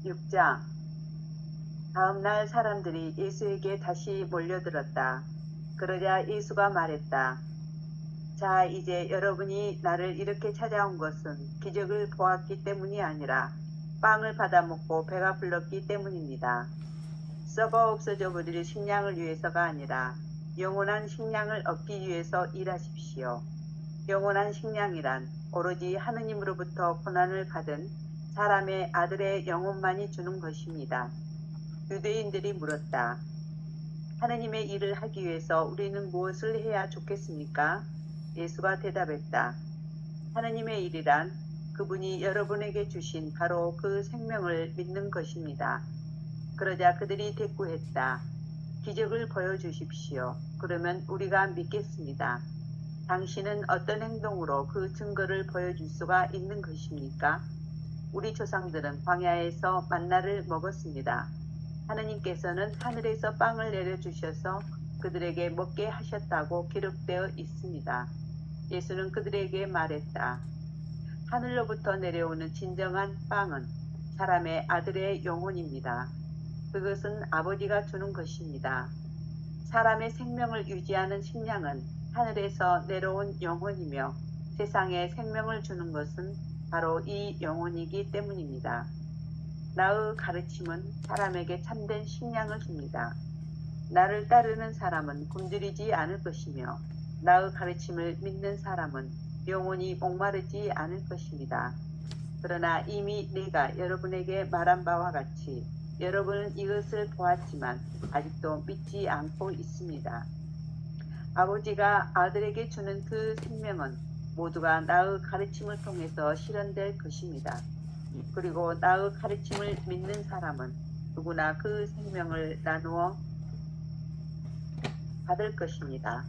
6장. 다음 날 사람들이 예수에게 다시 몰려들었다. 그러자 예수가 말했다. 자, 이제 여러분이 나를 이렇게 찾아온 것은 기적을 보았기 때문이 아니라 빵을 받아 먹고 배가 불렀기 때문입니다. 썩어 없어져 버릴 식량을 위해서가 아니라 영원한 식량을 얻기 위해서 일하십시오. 영원한 식량이란 오로지 하느님으로부터 고난을 받은 사람의 아들의 영혼만이 주는 것입니다. 유대인들이 물었다. 하느님의 일을 하기 위해서 우리는 무엇을 해야 좋겠습니까? 예수가 대답했다. 하느님의 일이란 그분이 여러분에게 주신 바로 그 생명을 믿는 것입니다. 그러자 그들이 대꾸했다. 기적을 보여주십시오. 그러면 우리가 믿겠습니다. 당신은 어떤 행동으로 그 증거를 보여줄 수가 있는 것입니까? 우리 조상들은 광야에서 만나를 먹었습니다. 하느님께서는 하늘에서 빵을 내려주셔서 그들에게 먹게 하셨다고 기록되어 있습니다. 예수는 그들에게 말했다. 하늘로부터 내려오는 진정한 빵은 사람의 아들의 영혼입니다. 그것은 아버지가 주는 것입니다. 사람의 생명을 유지하는 식량은 하늘에서 내려온 영혼이며 세상에 생명을 주는 것은 바로 이 영혼이기 때문입니다. 나의 가르침은 사람에게 참된 식량을 줍니다. 나를 따르는 사람은 굶주리지 않을 것이며 나의 가르침을 믿는 사람은 영원히 목마르지 않을 것입니다. 그러나 이미 내가 여러분에게 말한 바와 같이 여러분은 이것을 보았지만 아직도 믿지 않고 있습니다. 아버지가 아들에게 주는 그 생명은 모두가 나의 가르침을 통해서 실현될 것입니다. 그리고 나의 가르침을 믿는 사람은 누구나 그 생명을 나누어 받을 것입니다.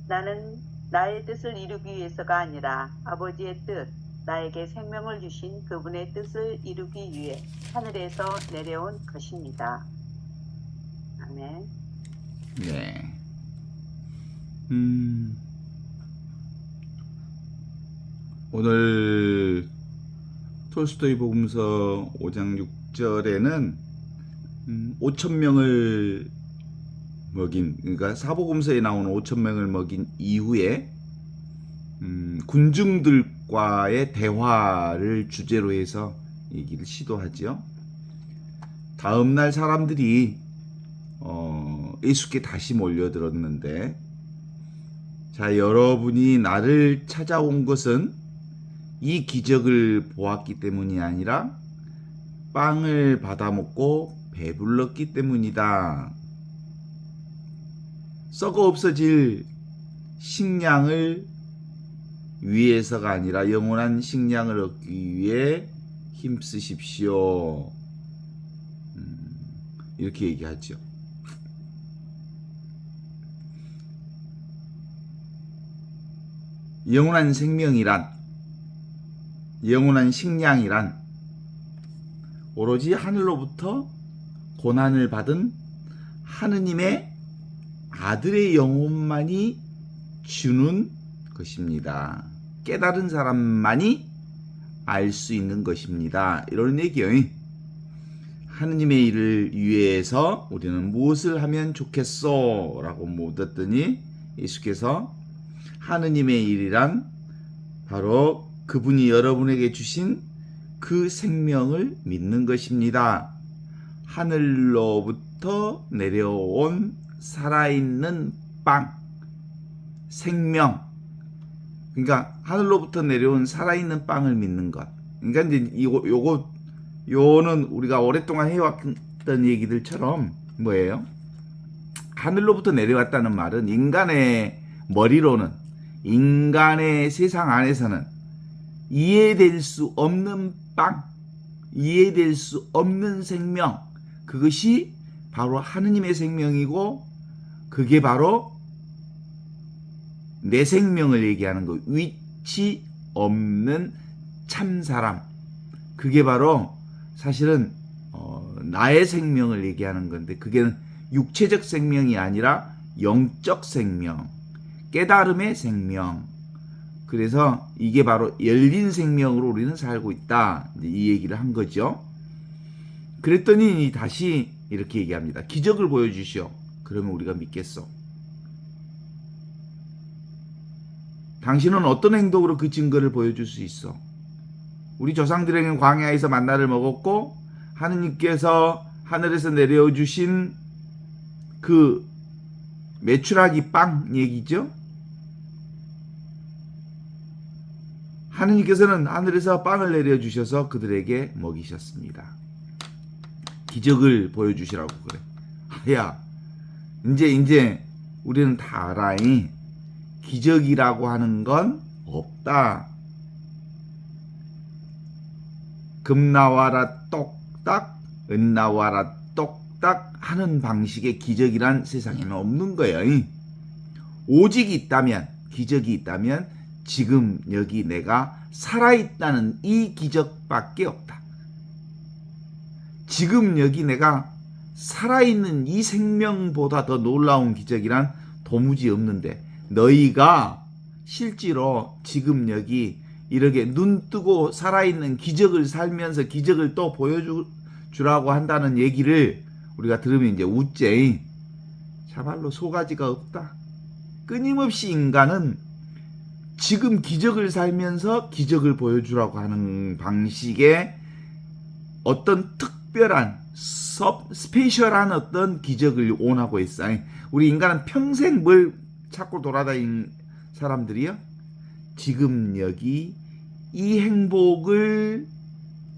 나는 나의 뜻을 이루기 위해서가 아니라 아버지의 뜻, 나에게 생명을 주신 그분의 뜻을 이루기 위해 하늘에서 내려온 것입니다. 아멘. 네. 오늘 톨스토이 복음서 5장 6절에는 5,000명을 먹인, 그러니까 사복음서에 나오는 5,000명을 먹인 이후에 군중들과의 대화를 주제로 해서 얘기를 시도하죠. 다음 날 사람들이 예수께 다시 몰려들었는데, 자, 여러분이 나를 찾아온 것은 이 기적을 보았기 때문이 아니라 빵을 받아 먹고 배불렀기 때문이다. 썩어 없어질 식량을 위해서가 아니라 영원한 식량을 얻기 위해 힘쓰십시오. 이렇게 얘기하죠. 영원한 생명이란, 영원한 식량이란 오로지 하늘로부터 고난을 받은 하느님의 아들의 영혼만이 주는 것입니다. 깨달은 사람만이 알 수 있는 것입니다. 이런 얘기예요. 하느님의 일을 위해서 우리는 무엇을 하면 좋겠소? 라고 묻었더니 예수께서 하느님의 일이란 바로 그분이 여러분에게 주신 그 생명을 믿는 것입니다. 하늘로부터 내려온 살아있는 빵, 생명. 그러니까 하늘로부터 내려온 살아있는 빵을 믿는 것. 그러니까 이제 요는 우리가 오랫동안 해왔던 얘기들처럼 뭐예요? 하늘로부터 내려왔다는 말은 인간의 머리로는, 인간의 세상 안에서는 이해될 수 없는 빵, 이해될 수 없는 생명, 그것이 바로 하느님의 생명이고, 그게 바로 내 생명을 얘기하는 거, 위치 없는 참사람, 그게 바로 사실은 나의 생명을 얘기하는 건데, 그게 육체적 생명이 아니라 영적 생명, 깨달음의 생명. 그래서 이게 바로 열린 생명으로 우리는 살고 있다, 이 얘기를 한 거죠. 그랬더니 다시 이렇게 얘기합니다. 기적을 보여주시오. 그러면 우리가 믿겠소. 당신은 어떤 행동으로 그 증거를 보여줄 수 있어? 우리 조상들에게는 광야에서 만나를 먹었고 하느님께서 하늘에서 내려 주신 그 메추라기 빵 얘기죠. 하느님께서는 하늘에서 빵을 내려 주셔서 그들에게 먹이셨습니다. 기적을 보여주시라고 그래. 야, 이제 우리는 다 알아이. 기적이라고 하는 건 없다. 금 나와라 똑딱, 은 나와라 똑딱 하는 방식의 기적이란 세상에는 없는 거예요. 오직 있다면, 기적이 있다면 지금 여기 내가 살아있다는 이 기적밖에 없다. 지금 여기 내가 살아있는 이 생명보다 더 놀라운 기적이란 도무지 없는데, 너희가 실제로 지금 여기 이렇게 눈 뜨고 살아있는 기적을 살면서 기적을 또 보여주라고 한다는 얘기를 우리가 들으면 이제 웃제. 참말로 소가지가 없다. 끊임없이 인간은 지금 기적을 살면서 기적을 보여주라고 하는 방식의 어떤 특별한 스페셜한 어떤 기적을 원하고 있어요. 우리 인간은 평생 뭘 찾고 돌아다니는 사람들이요? 지금 여기 이 행복을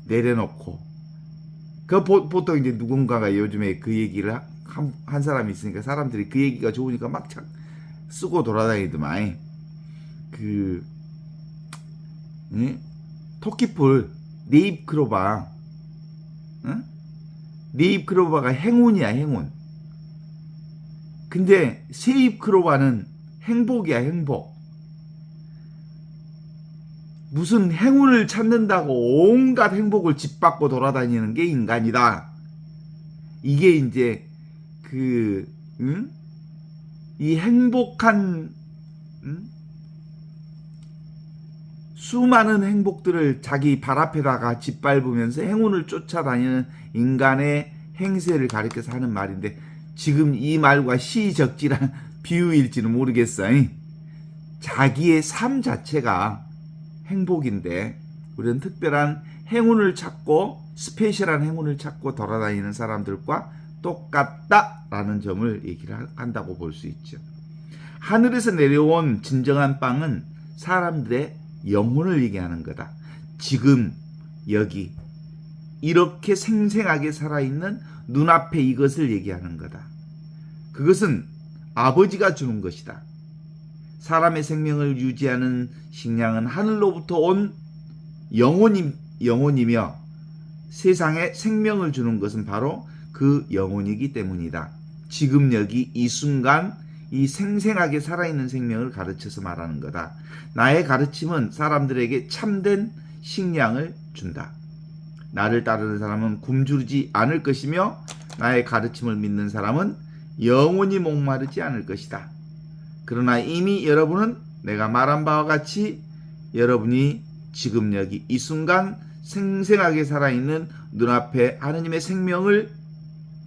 내려놓고, 보통 이제 누군가가 요즘에 그 얘기를 한 사람이 있으니까 사람들이 그 얘기가 좋으니까 막 쓰고 돌아다니더만. 토끼풀 네잎크로바, 응? 네잎크로바가 행운이야, 행운. 근데 새잎크로바는 행복이야, 행복. 무슨 행운을 찾는다고 온갖 행복을 짓밟고 돌아다니는 게 인간이다. 이게 이제 이 행복한 수많은 행복들을 자기 발 앞에다가 짓밟으면서 행운을 쫓아다니는 인간의 행세를 가리켜서 하는 말인데, 지금 이 말과 시적절한 비유일지는 모르겠어요. 자기의 삶 자체가 행복인데 우리는 특별한 행운을 찾고 스페셜한 행운을 찾고 돌아다니는 사람들과 똑같다라는 점을 얘기를 한다고 볼 수 있죠. 하늘에서 내려온 진정한 빵은 사람들의 영혼을 얘기하는 거다. 지금 여기 이렇게 생생하게 살아있는 눈앞에 이것을 얘기하는 거다. 그것은 아버지가 주는 것이다. 사람의 생명을 유지하는 식량은 하늘로부터 온 영혼이며 세상에 생명을 주는 것은 바로 그 영혼이기 때문이다. 지금 여기 이 순간 이 생생하게 살아있는 생명을 가르쳐서 말하는 거다. 나의 가르침은 사람들에게 참된 식량을 준다. 나를 따르는 사람은 굶주리지 않을 것이며 나의 가르침을 믿는 사람은 영원히 목마르지 않을 것이다. 그러나 이미 여러분은 내가 말한 바와 같이 여러분이 지금 여기 이 순간 생생하게 살아있는 눈앞에 하느님의 생명을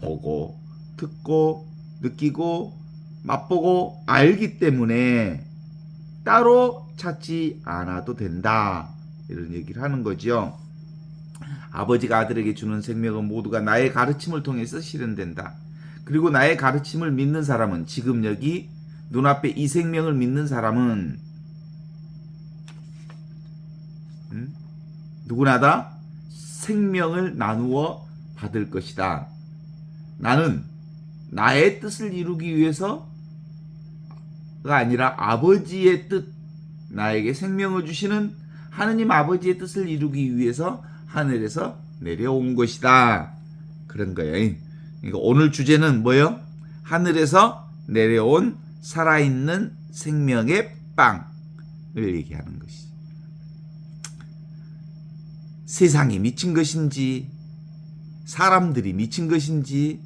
보고 듣고 느끼고 맛보고 알기 때문에 따로 찾지 않아도 된다. 이런 얘기를 하는 거죠. 아버지가 아들에게 주는 생명은 모두가 나의 가르침을 통해서 실현된다. 그리고 나의 가르침을 믿는 사람은 지금 여기 눈앞에 이 생명을 믿는 사람은 누구나 다 생명을 나누어 받을 것이다. 나는 나의 뜻을 이루기 위해서가 아니라 아버지의 뜻, 나에게 생명을 주시는 하느님 아버지의 뜻을 이루기 위해서 하늘에서 내려온 것이다. 그런 거예요. 그러니까 오늘 주제는 뭐예요? 하늘에서 내려온 살아있는 생명의 빵을 얘기하는 것이지. 세상이 미친 것인지, 사람들이 미친 것인지,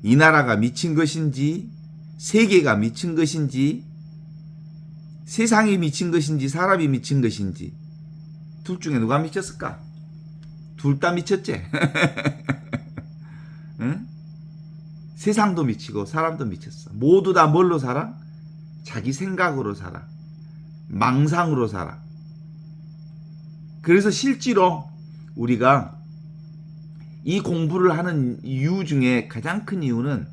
이 나라가 미친 것인지, 세계가 미친 것인지, 세상이 미친 것인지, 사람이 미친 것인지, 둘 중에 누가 미쳤을까? 둘 다 미쳤지. 세상도 미치고 사람도 미쳤어. 모두 다 뭘로 살아? 자기 생각으로 살아. 망상으로 살아. 그래서 실제로 우리가 이 공부를 하는 이유 중에 가장 큰 이유는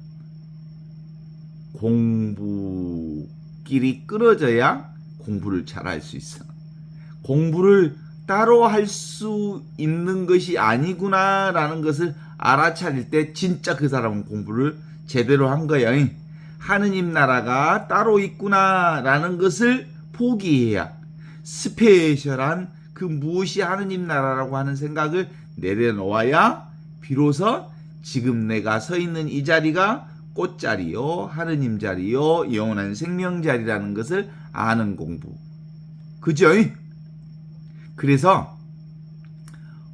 공부끼리 끊어져야 공부를 잘할 수 있어. 공부를 따로 할 수 있는 것이 아니구나라는 것을 알아차릴 때 진짜 그 사람은 공부를 제대로 한 거야. 하느님 나라가 따로 있구나라는 것을 포기해야 스페셜한 그 무엇이 하느님 나라라고 하는 생각을 내려놓아야 비로소 지금 내가 서 있는 이 자리가 꽃자리요, 하느님 자리요, 영원한 생명 자리라는 것을 아는 공부. 그죠? 그래서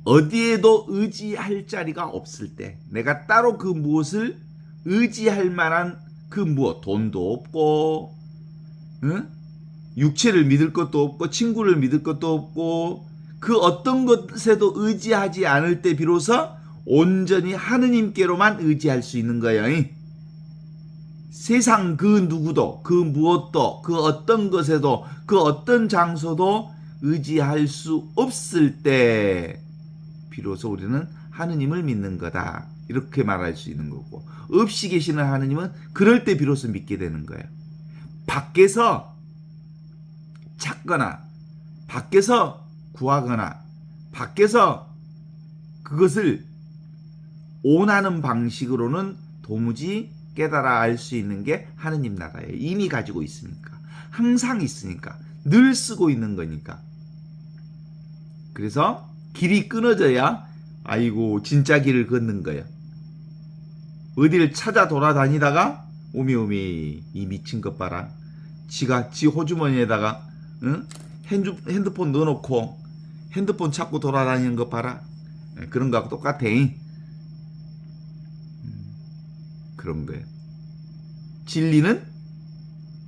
어디에도 의지할 자리가 없을 때 내가 따로 그 무엇을 의지할 만한 그 무엇, 돈도 없고, 응? 육체를 믿을 것도 없고, 친구를 믿을 것도 없고, 그 어떤 것에도 의지하지 않을 때 비로소 온전히 하느님께로만 의지할 수 있는 거예요. 세상 그 누구도, 그 무엇도, 그 어떤 것에도, 그 어떤 장소도 의지할 수 없을 때 비로소 우리는 하느님을 믿는 거다. 이렇게 말할 수 있는 거고, 없이 계시는 하느님은 그럴 때 비로소 믿게 되는 거예요. 밖에서 찾거나 밖에서 구하거나 밖에서 그것을 원하는 방식으로는 도무지 깨달아 알 수 있는 게 하느님 나라예요. 이미 가지고 있으니까, 항상 있으니까, 늘 쓰고 있는 거니까. 그래서 길이 끊어져야 아이고 진짜 길을 걷는 거예요. 어디를 찾아 돌아다니다가 오미오미 이 미친 것 봐라. 지가 지 호주머니에다가 핸드폰 넣어놓고 핸드폰 찾고 돌아다니는 것 봐라. 그런 거하고 똑같아. 그런 거예요. 진리는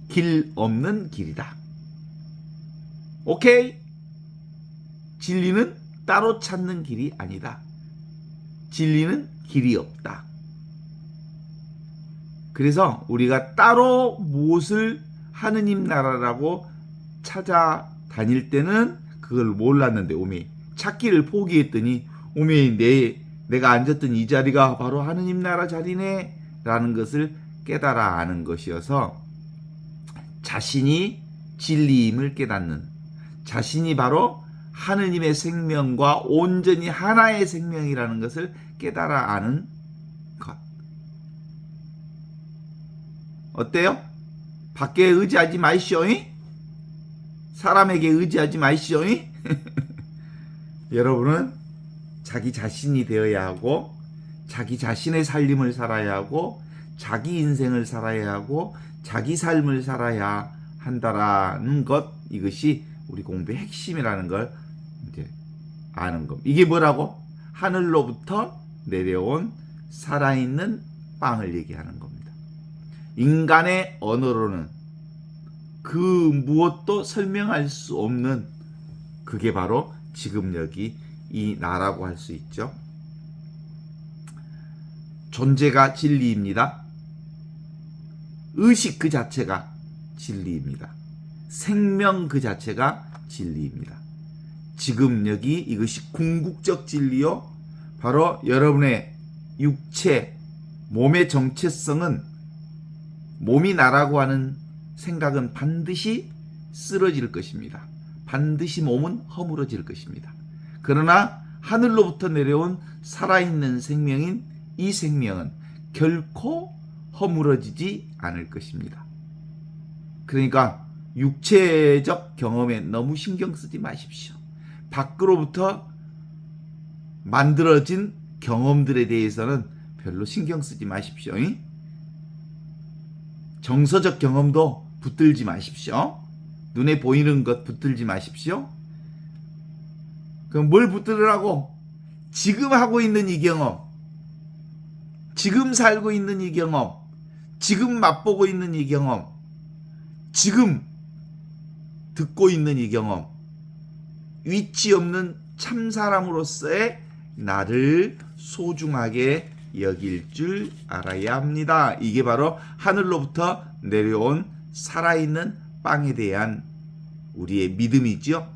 길 없는 길이다. 오케이? 진리는 따로 찾는 길이 아니다. 진리는 길이 없다. 그래서 우리가 따로 무엇을 하느님 나라라고 찾아다닐 때는 그걸 몰랐는데 오메 찾기를 포기했더니 오메 내가 앉았던 이 자리가 바로 하느님 나라 자리네 라는 것을 깨달아 아는 것이어서 자신이 진리임을 깨닫는, 자신이 바로 하느님의 생명과 온전히 하나의 생명이라는 것을 깨달아 아는 것. 어때요? 밖에 의지하지 마시오. 사람에게 의지하지 마시오. 여러분은 자기 자신이 되어야 하고, 자기 자신의 삶을 살아야 하고, 자기 인생을 살아야 하고, 자기 삶을 살아야 한다라는 것, 이것이 우리 공부의 핵심이라는 걸 이제 아는 것. 이게 뭐라고? 하늘로부터 내려온 살아있는 빵을 얘기하는 겁니다. 인간의 언어로는 그 무엇도 설명할 수 없는, 그게 바로 지금 여기 이 나라고 할 수 있죠. 존재가 진리입니다. 의식 그 자체가 진리입니다. 생명 그 자체가 진리입니다. 지금 여기 이것이 궁극적 진리요. 바로 여러분의 육체, 몸의 정체성은, 몸이 나라고 하는 생각은 반드시 쓰러질 것입니다. 반드시 몸은 허물어질 것입니다. 그러나 하늘로부터 내려온 살아있는 생명인 이 생명은 결코 허물어지지 않을 것입니다. 그러니까 육체적 경험에 너무 신경 쓰지 마십시오. 밖으로부터 만들어진 경험들에 대해서는 별로 신경 쓰지 마십시오. 정서적 경험도 붙들지 마십시오. 눈에 보이는 것 붙들지 마십시오. 그럼 뭘 붙들으라고? 지금 하고 있는 이 경험, 지금 살고 있는 이 경험, 지금 맛보고 있는 이 경험, 지금 듣고 있는 이 경험, 위치 없는 참 사람으로서의 나를 소중하게 여길 줄 알아야 합니다. 이게 바로 하늘로부터 내려온 살아있는 빵에 대한 우리의 믿음이죠.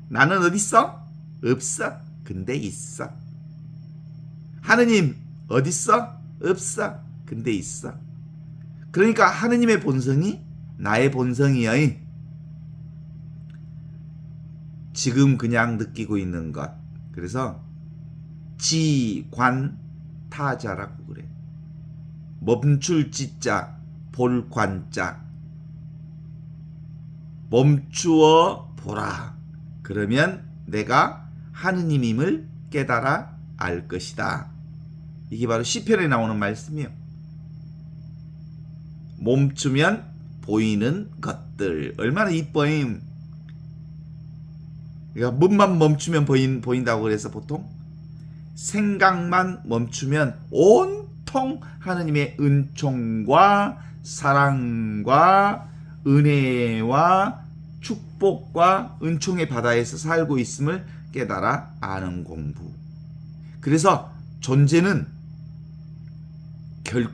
나는 어디 있어? 없어. 근데 있어. 하느님 어디 있어? 없어. 근데 있어. 그러니까 하느님의 본성이 나의 본성이여. 지금 그냥 느끼고 있는 것. 그래서 지관타자라고 그래. 멈출 지자, 볼 관자. 멈추어 보라. 그러면 내가 하느님임을 깨달아 알 것이다. 이게 바로 시편에 나오는 말씀이에요. 멈추면 보이는 것들. 얼마나 이뻐임. 그러니까 몸만 멈추면 보인다고 그래서 보통 생각만 멈추면 온통 하느님의 은총과 사랑과 은혜와 축복과 은총의 바다에서 살고 있음을 깨달아 아는 공부. 그래서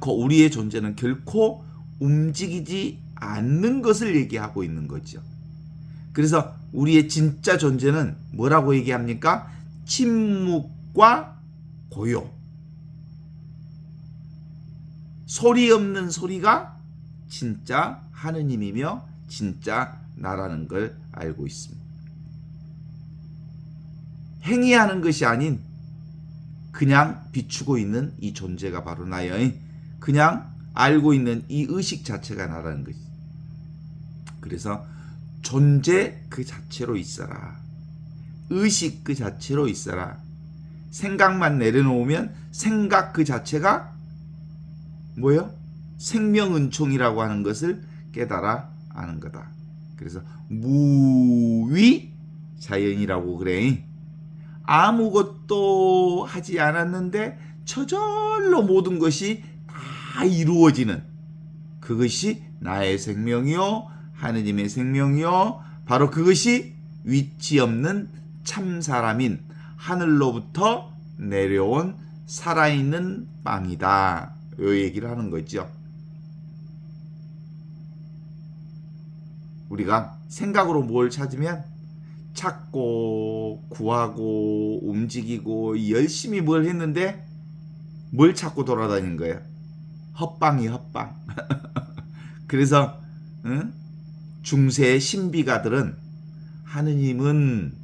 우리의 존재는 결코 움직이지 않는 것을 얘기하고 있는 거죠. 그래서 우리의 진짜 존재는 뭐라고 얘기합니까? 침묵과 고요. 소리 없는 소리가 진짜 하느님이며 진짜 나라는 걸 알고 있습니다. 행위하는 것이 아닌 그냥 비추고 있는 이 존재가 바로 나여. 그냥 알고 있는 이 의식 자체가 나라는 것이. 그래서 존재 그 자체로 있어라. 의식 그 자체로 있어라. 생각만 내려놓으면 생각 그 자체가 뭐예요? 생명은총이라고 하는 것을 깨달아 아는 거다. 그래서 무위자연이라고 그래. 아무것도 하지 않았는데 저절로 모든 것이 다 이루어지는 그것이 나의 생명이요 하느님의 생명이요 바로 그것이 위치 없는 참사람인 하늘로부터 내려온 살아있는 빵이다. 이 얘기를 하는 거죠. 우리가 생각으로 뭘 찾으면 찾고 구하고 움직이고 열심히 뭘 했는데 뭘 찾고 돌아다니는 거예요? 헛방이 헛방. 그래서 중세의 신비가들은 하느님은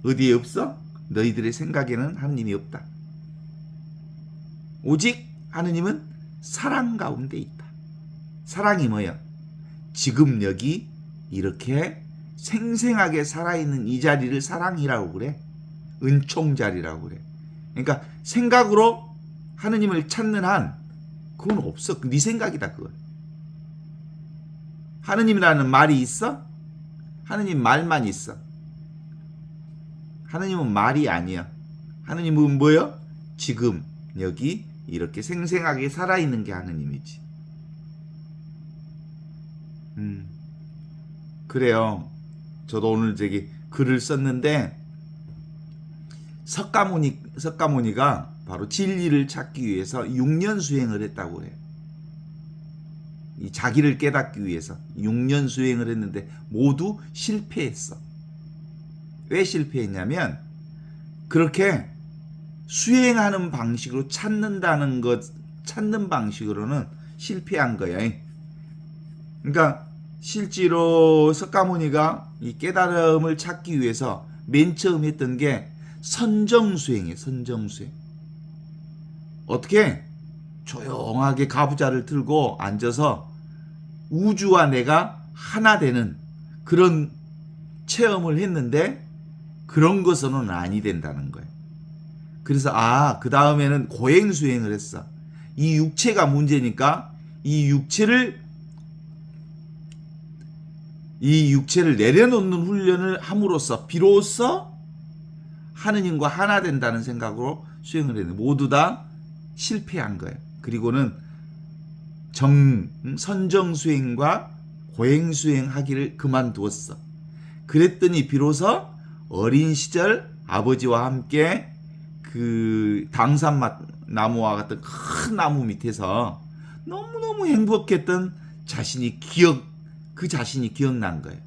어디에 없어? 너희들의 생각에는 하느님이 없다. 오직 하느님은 사랑 가운데 있다. 사랑이 뭐예요? 지금 여기 이렇게 생생하게 살아있는 이 자리를 사랑이라고 그래. 은총 자리라고 그래. 그러니까 생각으로 하느님을 찾는 한 그건 없어. 네 생각이다 그건. 하느님이라는 말이 있어? 하느님 말만 있어. 하느님은 말이 아니야. 하느님은 뭐예요? 지금 여기 이렇게 생생하게 살아있는 게 하느님이지. 그래요. 저도 오늘 글을 썼는데 석가모니가 바로 진리를 찾기 위해서 6년 수행을 했다고 그래요. 이 자기를 깨닫기 위해서 6년 수행을 했는데 모두 실패했어. 왜 실패했냐면 그렇게 수행하는 방식으로 찾는 방식으로는 실패한 거야. 그러니까 실제로 석가모니가 이 깨달음을 찾기 위해서 맨 처음 했던 게 선정수행이에요. 선정수행. 어떻게? 조용하게 가부좌를 들고 앉아서 우주와 내가 하나 되는 그런 체험을 했는데 그런 것으로는 아니 된다는 거예요. 그래서 그 다음에는 고행수행을 했어. 이 육체가 문제니까 이 육체를 내려놓는 훈련을 함으로써 비로소 하느님과 하나 된다는 생각으로 수행을 했는데 모두 다 실패한 거예요. 그리고는 선정수행과 고행수행 하기를 그만두었어. 그랬더니 비로소 어린 시절 아버지와 함께 그 당산나무와 같은 큰 나무 밑에서 너무너무 행복했던 그 자신이 기억난 거예요.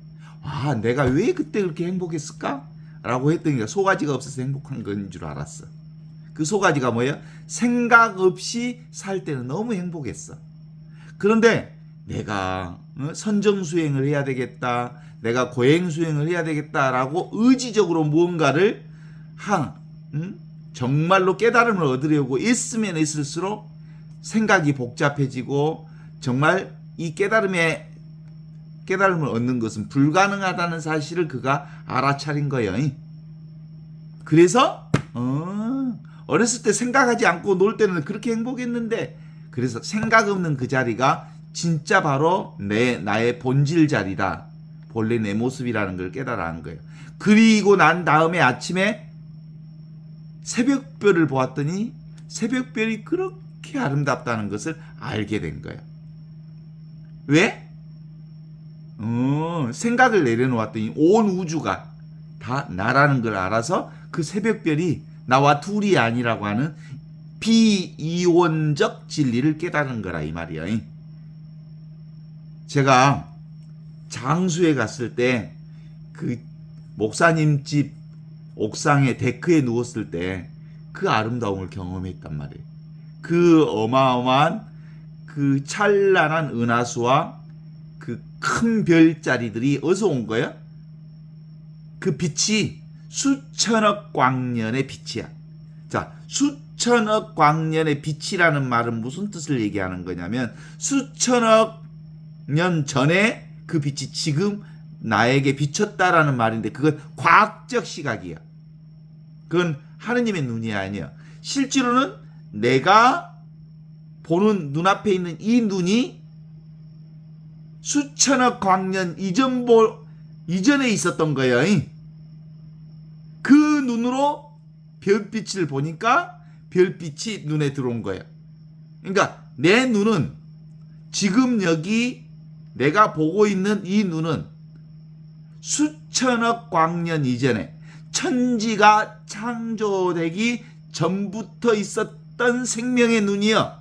아, 내가 왜 그때 그렇게 행복했을까? 라고 했더니 소가지가 없어서 행복한 건 줄 알았어. 그 소가지가 뭐예요? 생각 없이 살 때는 너무 행복했어. 그런데 내가 선정수행을 해야 되겠다, 내가 고행수행을 해야 되겠다라고 의지적으로 무언가를 정말로 깨달음을 얻으려고 있으면 있을수록 생각이 복잡해지고 정말 이 깨달음을 얻는 것은 불가능하다는 사실을 그가 알아차린 거예요. 그래서 어렸을 때 생각하지 않고 놀 때는 그렇게 행복했는데, 그래서 생각 없는 그 자리가 진짜 바로 나의 본질 자리다, 본래 내 모습이라는 걸 깨달아 거예요. 그리고 난 다음에 아침에 새벽별을 보았더니 새벽별이 그렇게 아름답다는 것을 알게 된 거예요. 왜? 생각을 내려놓았더니 온 우주가 다 나라는 걸 알아서 그 새벽별이 나와 둘이 아니라고 하는 비이원적 진리를 깨달은 거라 이 말이야. 제가 장수에 갔을 때 그 목사님 집 옥상에 데크에 누웠을 때 그 아름다움을 경험했단 말이에요. 그 어마어마한 그 찬란한 은하수와 그 큰 별자리들이 어디서 온 거야? 그 빛이 수천억 광년의 빛이야. 자, 수천억 광년의 빛이라는 말은 무슨 뜻을 얘기하는 거냐면, 수천억 년 전에 그 빛이 지금 나에게 비쳤다라는 말인데, 그건 과학적 시각이야. 그건 하느님의 눈이 아니야. 실제로는 내가 보는 눈앞에 있는 이 눈이 수천억 광년 이전에 있었던 거예요. 그 눈으로 별빛을 보니까 별빛이 눈에 들어온 거예요. 그러니까 내 눈은, 지금 여기 내가 보고 있는 이 눈은 수천억 광년 이전에 천지가 창조되기 전부터 있었던 생명의 눈이요.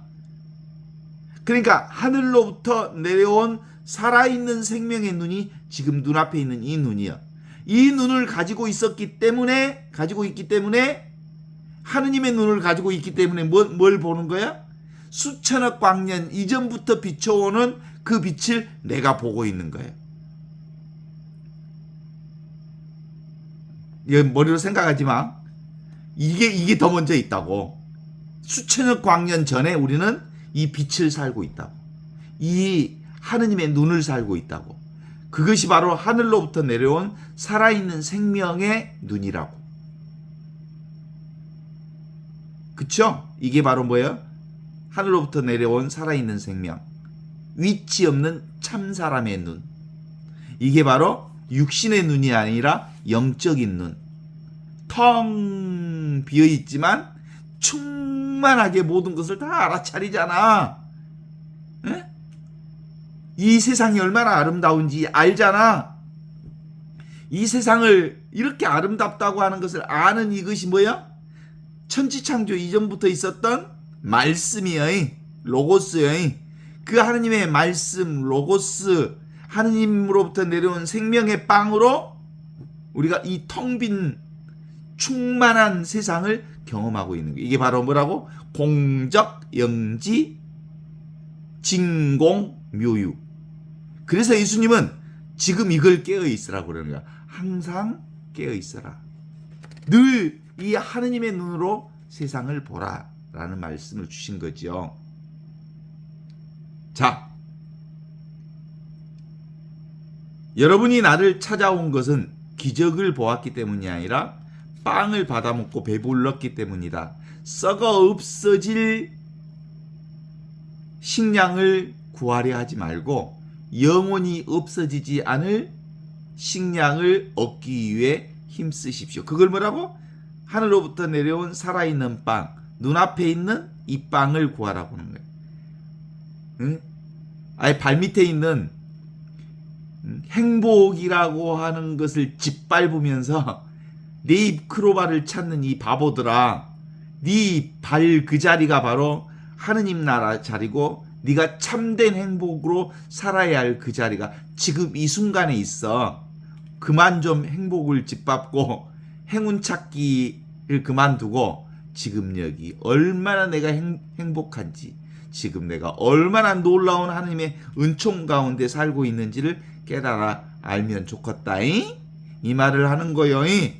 그러니까 하늘로부터 내려온 살아있는 생명의 눈이 지금 눈앞에 있는 이 눈이요. 이 눈을 가지고 있기 때문에 하느님의 눈을 가지고 있기 때문에 뭘 보는 거야? 수천억 광년 이전부터 비춰오는 그 빛을 내가 보고 있는 거예요. 머리로 생각하지 마. 이게 더 먼저 있다고. 수천억 광년 전에 우리는 이 빛을 살고 있다고. 이 하느님의 눈을 살고 있다고. 그것이 바로 하늘로부터 내려온 살아있는 생명의 눈이라고. 그쵸? 이게 바로 뭐예요? 하늘로부터 내려온 살아있는 생명. 위치 없는 참 사람의 눈. 이게 바로 육신의 눈이 아니라 영적인 눈. 텅 비어있지만 충만하게 모든 것을 다 알아차리잖아. 에? 이 세상이 얼마나 아름다운지 알잖아. 이 세상을 이렇게 아름답다고 하는 것을 아는 이것이 뭐야? 천지창조 이전부터 있었던 말씀이여, 로고스여. 그 하느님의 말씀, 로고스, 하느님으로부터 내려온 생명의 빵으로 우리가 이 텅 빈 충만한 세상을 경험하고 있는 거예요. 이게 바로 뭐라고? 공적, 영지, 진공, 묘유. 그래서 예수님은 지금 이걸 깨어 있으라고 그러는 거야. 항상 깨어 있어라. 늘 이 하느님의 눈으로 세상을 보라 라는 말씀을 주신 거죠. 자, 여러분이 나를 찾아온 것은 기적을 보았기 때문이 아니라 빵을 받아먹고 배불렀기 때문이다. 썩어 없어질 식량을 구하려 하지 말고 영원히 없어지지 않을 식량을 얻기 위해 힘쓰십시오. 그걸 뭐라고? 하늘로부터 내려온 살아있는 빵, 눈앞에 있는 이 빵을 구하라고 하는 거예요. 응? 아예 발밑에 있는 행복이라고 하는 것을 짓밟으면서 내 입 크로바를 찾는 이 바보들아, 네 발 그 자리가 바로 하느님 나라 자리고 네가 참된 행복으로 살아야 할 그 자리가 지금 이 순간에 있어. 그만 좀 행복을 짓밟고 행운 찾기를 그만두고 지금 여기 얼마나 내가 행복한지, 지금 내가 얼마나 놀라운 하느님의 은총 가운데 살고 있는지를 깨달아 알면 좋겠다잉? 이 말을 하는 거요잉.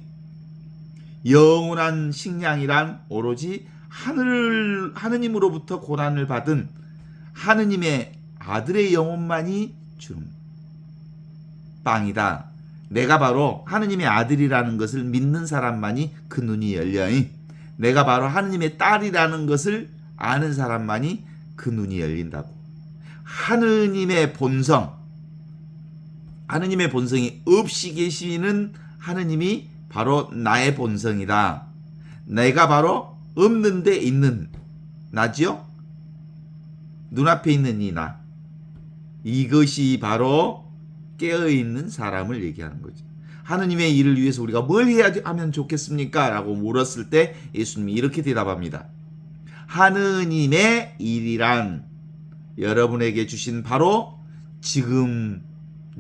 영원한 식량이란 오로지 하느님으로부터 고난을 받은 하느님의 아들의 영혼만이 주는 빵이다. 내가 바로 하느님의 아들이라는 것을 믿는 사람만이 그 눈이 열려잉. 내가 바로 하느님의 딸이라는 것을 아는 사람만이 그 눈이 열린다고. 하느님의 본성이 없이 계시는 하느님이 바로 나의 본성이다. 내가 바로 없는데 있는 나지요? 눈앞에 있는 이 나. 이것이 바로 깨어있는 사람을 얘기하는 거죠. 하느님의 일을 위해서 우리가 뭘 해야 하면 좋겠습니까? 라고 물었을 때 예수님이 이렇게 대답합니다. 하느님의 일이란 여러분에게 주신 바로 지금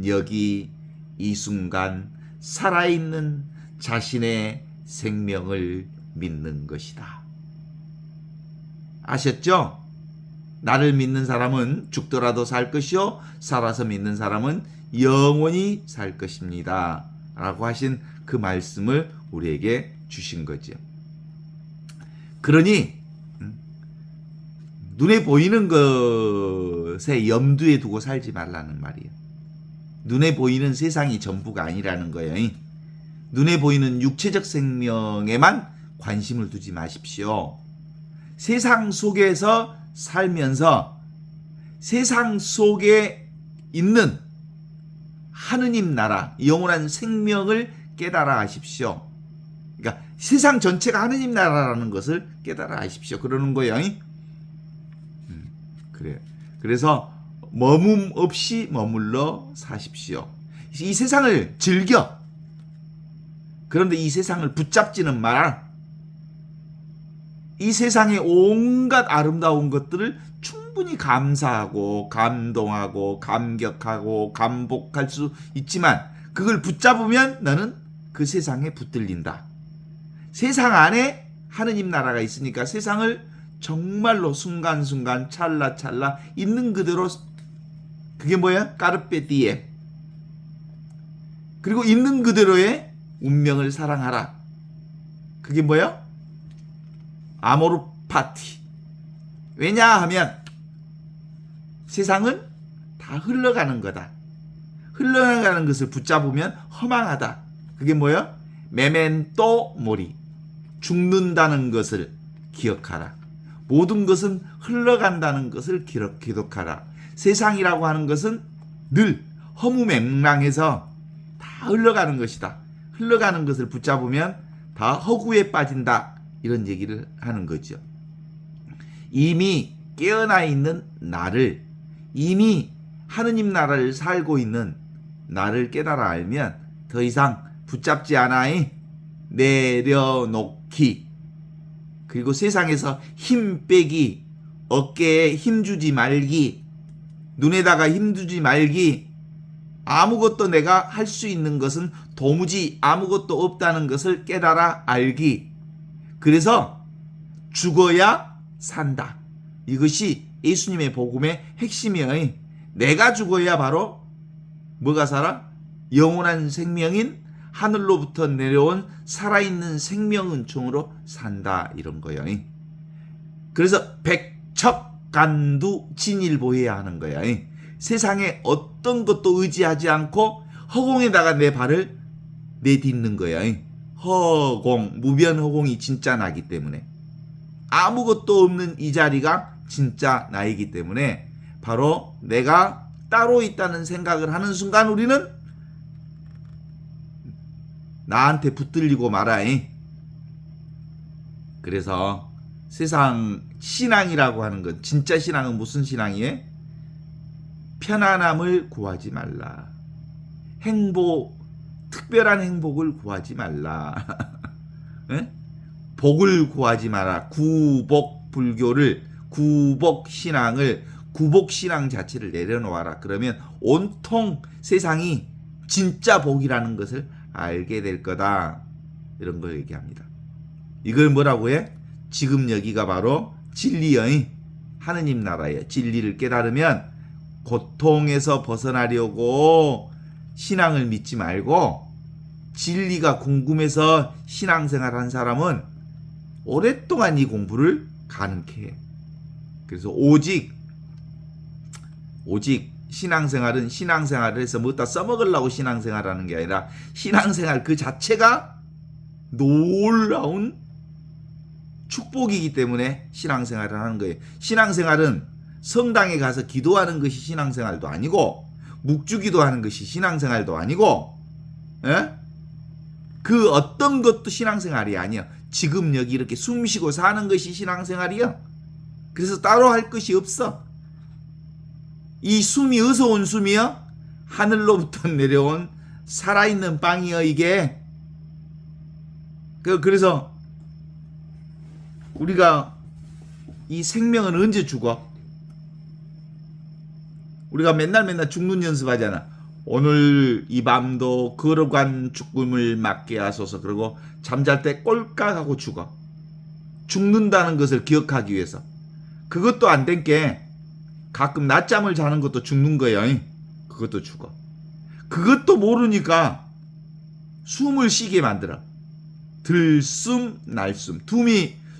여기 이 순간 살아있는 자신의 생명을 믿는 것이다. 아셨죠? 나를 믿는 사람은 죽더라도 살 것이요 살아서 믿는 사람은 영원히 살 것입니다. 라고 하신 그 말씀을 우리에게 주신 거죠. 그러니 눈에 보이는 것에 염두에 두고 살지 말라는 말이에요. 눈에 보이는 세상이 전부가 아니라는 거예요. 눈에 보이는 육체적 생명에만 관심을 두지 마십시오. 세상 속에서 살면서 세상 속에 있는 하느님 나라, 영원한 생명을 깨달아 하십시오. 그러니까 세상 전체가 하느님 나라라는 것을 깨달아 하십시오. 그러는 거예요. 그래요. 그래서 머문 없이 머물러 사십시오. 이 세상을 즐겨. 그런데 이 세상을 붙잡지는 마라. 이 세상의 온갖 아름다운 것들을 충분히 감사하고 감동하고 감격하고 감복할 수 있지만 그걸 붙잡으면 너는 그 세상에 붙들린다. 세상 안에 하느님 나라가 있으니까 세상을 정말로 순간순간 찰나찰나 있는 그대로, 그게 뭐야? 까르페 디엠. 그리고 있는 그대로의 운명을 사랑하라. 그게 뭐야? 아모르 파티. 왜냐하면 세상은 다 흘러가는 거다. 흘러가는 것을 붙잡으면 허망하다. 그게 뭐야? 메멘토 모리. 죽는다는 것을 기억하라. 모든 것은 흘러간다는 것을 기록하라. 세상이라고 하는 것은 늘 허무맹랑해서 다 흘러가는 것이다. 흘러가는 것을 붙잡으면 다 허구에 빠진다. 이런 얘기를 하는 거죠. 이미 깨어나 있는 나를, 이미 하느님 나라를 살고 있는 나를 깨달아 알면 더 이상 붙잡지 않아이 내려놓기, 그리고 세상에서 힘 빼기, 어깨에 힘 주지 말기, 눈에다가 힘 주지 말기, 아무것도 내가 할 수 있는 것은 도무지 아무것도 없다는 것을 깨달아 알기. 그래서 죽어야 산다. 이것이 예수님의 복음의 핵심이에요. 내가 죽어야 바로 뭐가 살아? 영원한 생명인 하늘로부터 내려온 살아있는 생명 은총으로 산다. 이런 거예요. 그래서 백척간두 진일보해야 하는 거야. 세상에 어떤 것도 의지하지 않고 허공에다가 내 발을 내딛는 거야. 허공, 무변허공이 진짜 나기 때문에, 아무것도 없는 이 자리가 진짜 나이기 때문에 바로 내가 따로 있다는 생각을 하는 순간 우리는 나한테 붙들리고 말아. 그래서 세상 신앙이라고 하는 것, 진짜 신앙은 무슨 신앙이에요? 편안함을 구하지 말라. 행복, 특별한 행복을 구하지 말라. 예? 복을 구하지 마라. 구복 불교를, 구복 신앙을, 구복 신앙 자체를 내려놓아라. 그러면 온통 세상이 진짜 복이라는 것을 알게 될 거다. 이런 걸 얘기합니다. 이걸 뭐라고 해? 지금 여기가 바로 진리의 하느님 나라예요. 진리를 깨달으면 고통에서 벗어나려고 신앙을 믿지 말고, 진리가 궁금해서 신앙생활 한 사람은 오랫동안 이 공부를 가능케 해. 그래서 오직 신앙생활은 신앙생활을 해서 뭐다 써먹으려고 신앙생활하는 게 아니라 신앙생활 그 자체가 놀라운 축복이기 때문에 신앙생활을 하는 거예요. 신앙생활은 성당에 가서 기도하는 것이 신앙생활도 아니고, 묵주기도 하는 것이 신앙생활도 아니고, 예? 그 어떤 것도 신앙생활이 아니야. 지금 여기 이렇게 숨 쉬고 사는 것이 신앙생활이야. 그래서 따로 할 것이 없어. 이 숨이 어디서 온 숨이야? 하늘로부터 내려온 살아있는 빵이여 이게. 그래서 우리가 이 생명은 언제 죽어? 우리가 맨날 죽는 연습하잖아. 오늘 이 밤도 거룩한 죽음을 맞게 하소서. 그러고 잠잘 때 꼴깍 하고 죽어. 죽는다는 것을 기억하기 위해서. 그것도 안 된 게 가끔 낮잠을 자는 것도 죽는 거예요. 그것도 죽어. 그것도 모르니까 숨을 쉬게 만들어. 들숨 날숨.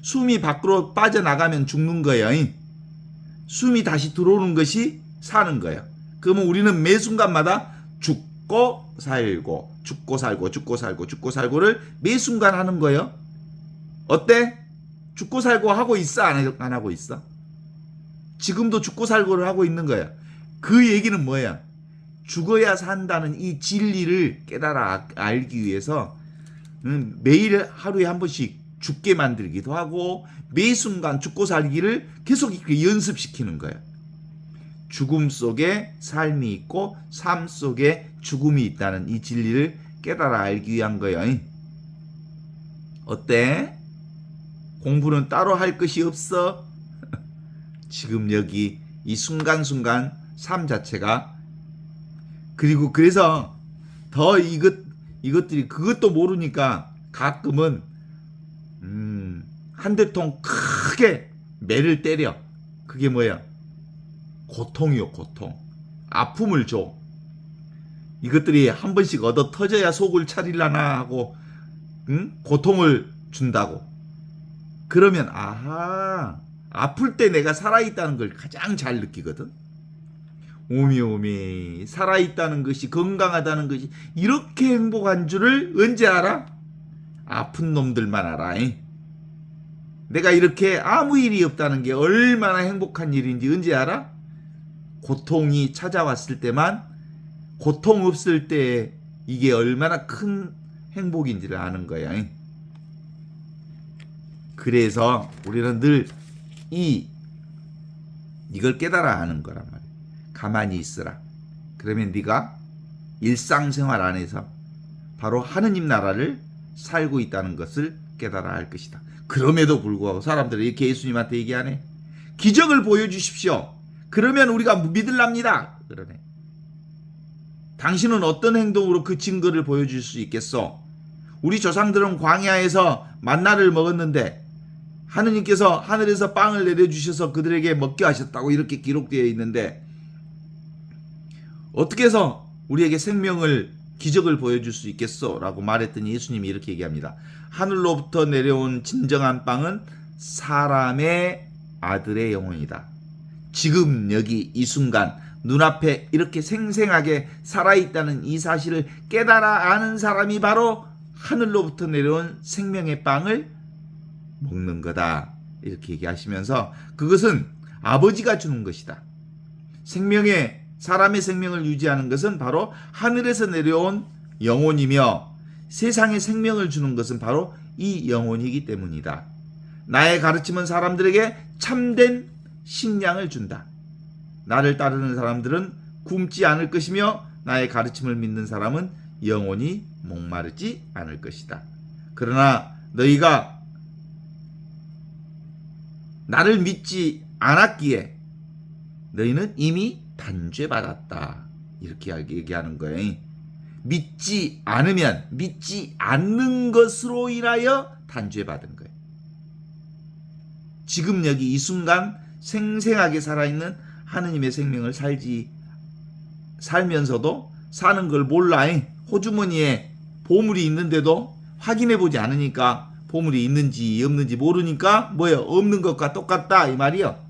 숨이 밖으로 빠져나가면 죽는 거예요. 숨이 다시 들어오는 것이 사는 거예요. 그러면 우리는 매 순간마다 죽고 살고 죽고 살고 죽고 살고 죽고 살고를 매 순간 하는 거예요. 어때? 죽고 살고 하고 있어? 안 하고 있어? 지금도 죽고 살고를 하고 있는 거야. 그 얘기는 뭐야? 죽어야 산다는 이 진리를 깨달아 알기 위해서 매일 하루에 한 번씩 죽게 만들기도 하고 매 순간 죽고 살기를 계속 이렇게 연습시키는 거야. 죽음 속에 삶이 있고 삶 속에 죽음이 있다는 이 진리를 깨달아 알기 위한 거예요. 어때? 공부는 따로 할 것이 없어? 지금 여기 이 순간순간 삶 자체가. 그리고 그래서 더 이것들이 그것도 모르니까 가끔은 한 대통 크게 매를 때려. 그게 뭐야? 고통이요, 고통. 아픔을 줘. 이것들이 한 번씩 얻어 터져야 속을 차리려나 하고 고통을 준다고. 그러면 아하, 아플 때 내가 살아있다는 걸 가장 잘 느끼거든. 오미오미, 살아있다는 것이, 건강하다는 것이 이렇게 행복한 줄을 언제 알아? 아픈 놈들만 알아. 내가 이렇게 아무 일이 없다는 게 얼마나 행복한 일인지 언제 알아? 고통이 찾아왔을 때만, 고통 없을 때 이게 얼마나 큰 행복인지를 아는 거야. 그래서 우리는 늘 이걸 깨달아 아는 거란 말이야. 가만히 있으라. 그러면 네가 일상생활 안에서 바로 하느님 나라를 살고 있다는 것을 깨달아 알 것이다. 그럼에도 불구하고 사람들이 이렇게 예수님한테 얘기하네. 기적을 보여주십시오. 그러면 우리가 믿을랍니다. 그러네. 당신은 어떤 행동으로 그 증거를 보여줄 수 있겠소? 우리 조상들은 광야에서 만나를 먹었는데 하느님께서 하늘에서 빵을 내려주셔서 그들에게 먹게 하셨다고 이렇게 기록되어 있는데 어떻게 해서 우리에게 생명을, 기적을 보여줄 수 있겠소? 라고 말했더니 예수님이 이렇게 얘기합니다. 하늘로부터 내려온 진정한 빵은 사람의 아들의 영혼이다. 지금 여기 이 순간 눈앞에 이렇게 생생하게 살아있다는 이 사실을 깨달아 아는 사람이 바로 하늘로부터 내려온 생명의 빵을 먹는 거다. 이렇게 얘기하시면서 그것은 아버지가 주는 것이다. 사람의 생명을 유지하는 것은 바로 하늘에서 내려온 영혼이며 세상에 생명을 주는 것은 바로 이 영혼이기 때문이다. 나의 가르침은 사람들에게 참된 식량을 준다. 나를 따르는 사람들은 굶지 않을 것이며 나의 가르침을 믿는 사람은 영원히 목마르지 않을 것이다. 그러나 너희가 나를 믿지 않았기에 너희는 이미 단죄받았다. 이렇게 얘기하는 거예요. 믿지 않으면 믿지 않는 것으로 인하여 단죄받은 거예요. 지금 여기 이 순간 생생하게 살아있는 하느님의 생명을 살면서도 사는 걸 몰라. 호주머니에 보물이 있는데도 확인해보지 않으니까 보물이 있는지 없는지 모르니까 뭐예요? 없는 것과 똑같다 이 말이요.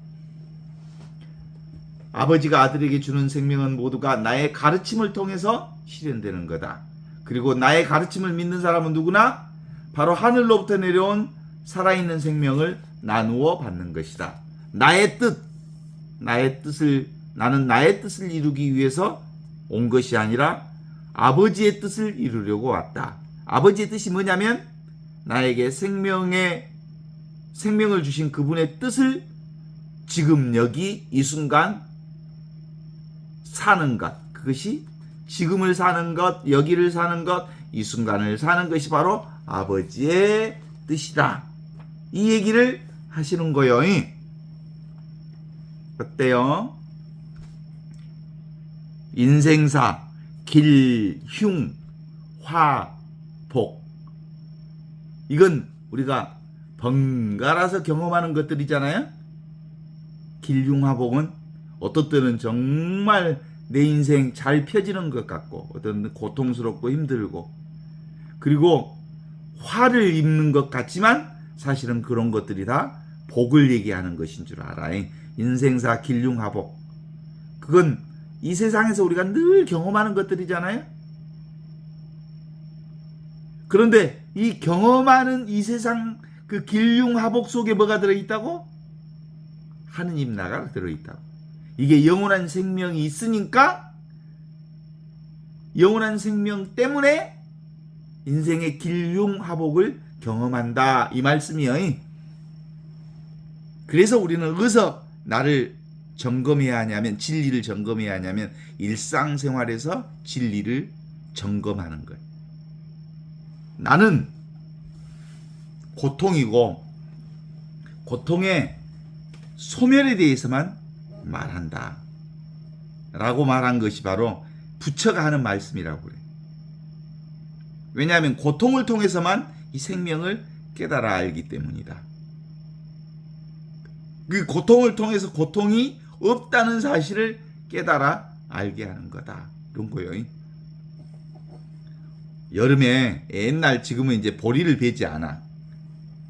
아버지가 아들에게 주는 생명은 모두가 나의 가르침을 통해서 실현되는 거다. 그리고 나의 가르침을 믿는 사람은 누구나 바로 하늘로부터 내려온 살아있는 생명을 나누어 받는 것이다. 나는 나의 뜻을 이루기 위해서 온 것이 아니라 아버지의 뜻을 이루려고 왔다. 아버지의 뜻이 뭐냐면 나에게 생명을 주신 그분의 뜻을 지금 여기 이 순간 사는 것, 그것이 지금을 사는 것, 여기를 사는 것, 이 순간을 사는 것이 바로 아버지의 뜻이다. 이 얘기를 하시는 거예요. 어때요? 인생사, 길, 흉, 화, 복. 이건 우리가 번갈아서 경험하는 것들이잖아요. 길흉화복은 어떤 때는 정말 내 인생 잘 펴지는 것 같고 어떤 때는 고통스럽고 힘들고 그리고 화를 입는 것 같지만 사실은 그런 것들이 다 복을 얘기하는 것인 줄 알아. 인생사 길흉화복. 그건 이 세상에서 우리가 늘 경험하는 것들이잖아요. 그런데 이 경험하는 이 세상 그 길흉화복 속에 뭐가 들어있다고? 하느님 나라가 들어있다고. 이게 영원한 생명이 있으니까 영원한 생명 때문에 인생의 길흉화복을 경험한다 이 말씀이요. 그래서 우리는 어디서 나를 점검해야 하냐면 진리를 점검해야 하냐면 일상생활에서 진리를 점검하는 거예요. 나는 고통이고 고통의 소멸에 대해서만 말한다 라고 말한 것이 바로 부처가 하는 말씀이라고 그래요. 왜냐하면 고통을 통해서만 이 생명을 깨달아 알기 때문이다. 그 고통을 통해서 고통이 없다는 사실을 깨달아 알게 하는 거다. 이런 거예요. 여름에 옛날 지금은 이제 보리를 베지 않아.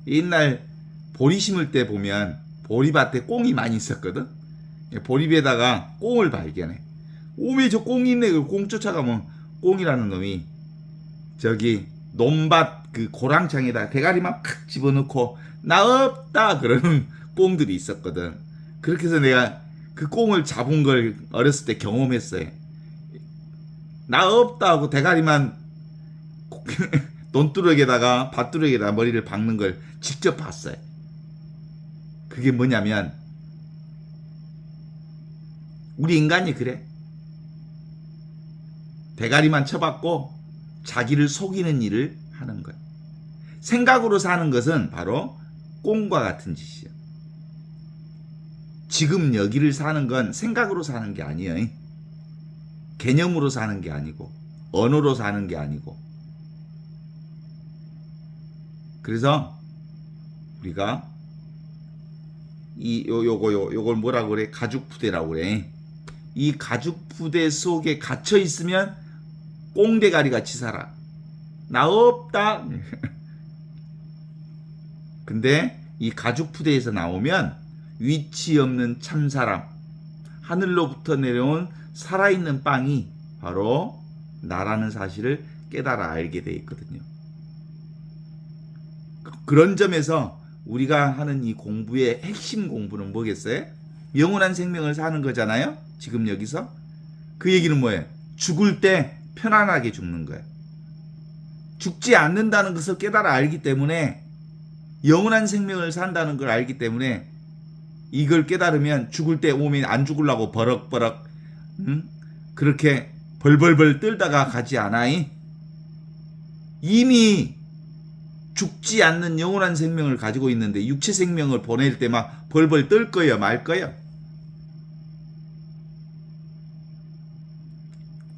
옛날 보리 심을 때 보면 보리밭에 꽁이 많이 있었거든. 보리배에다가 꽁을 발견해. 오메 저 꽁이 있네. 그 꽁 쫓아가면 꽁이라는 놈이 저기 논밭 그 고랑창에다 대가리만 팍 집어넣고 나 없다 그러는 꽁들이 있었거든. 그렇게 해서 내가 그 꽁을 잡은 걸 어렸을 때 경험했어요. 나 없다 하고 대가리만 논두렁에다가 밭두렁에다가 머리를 박는 걸 직접 봤어요. 그게 뭐냐면 우리 인간이 그래. 대가리만 쳐박고 자기를 속이는 일을 하는 거야. 생각으로 사는 것은 바로 꽁과 같은 짓이야. 지금 여기를 사는 건 생각으로 사는 게 아니에요. 개념으로 사는 게 아니고 언어로 사는 게 아니고. 그래서 우리가 요걸 뭐라고 그래? 가죽부대라고 그래. 이 가죽부대 속에 갇혀 있으면 꽁대가리 같이 살아. 나 없다. 근데 이 가죽부대에서 나오면 위치 없는 참사람, 하늘로부터 내려온 살아있는 빵이 바로 나라는 사실을 깨달아 알게 돼 있거든요. 그런 점에서 우리가 하는 이 공부의 핵심 공부는 뭐겠어요? 영원한 생명을 사는 거잖아요. 지금 여기서 그 얘기는 뭐예요? 죽을 때 편안하게 죽는 거예요. 죽지 않는다는 것을 깨달아 알기 때문에 영원한 생명을 산다는 걸 알기 때문에 이걸 깨달으면 죽을 때 오면 안 죽으려고 버럭버럭 그렇게 벌벌벌 떨다가 가지 않아이. 이미 죽지 않는 영원한 생명을 가지고 있는데 육체 생명을 보낼 때 막 벌벌 떨 거야 말 거야?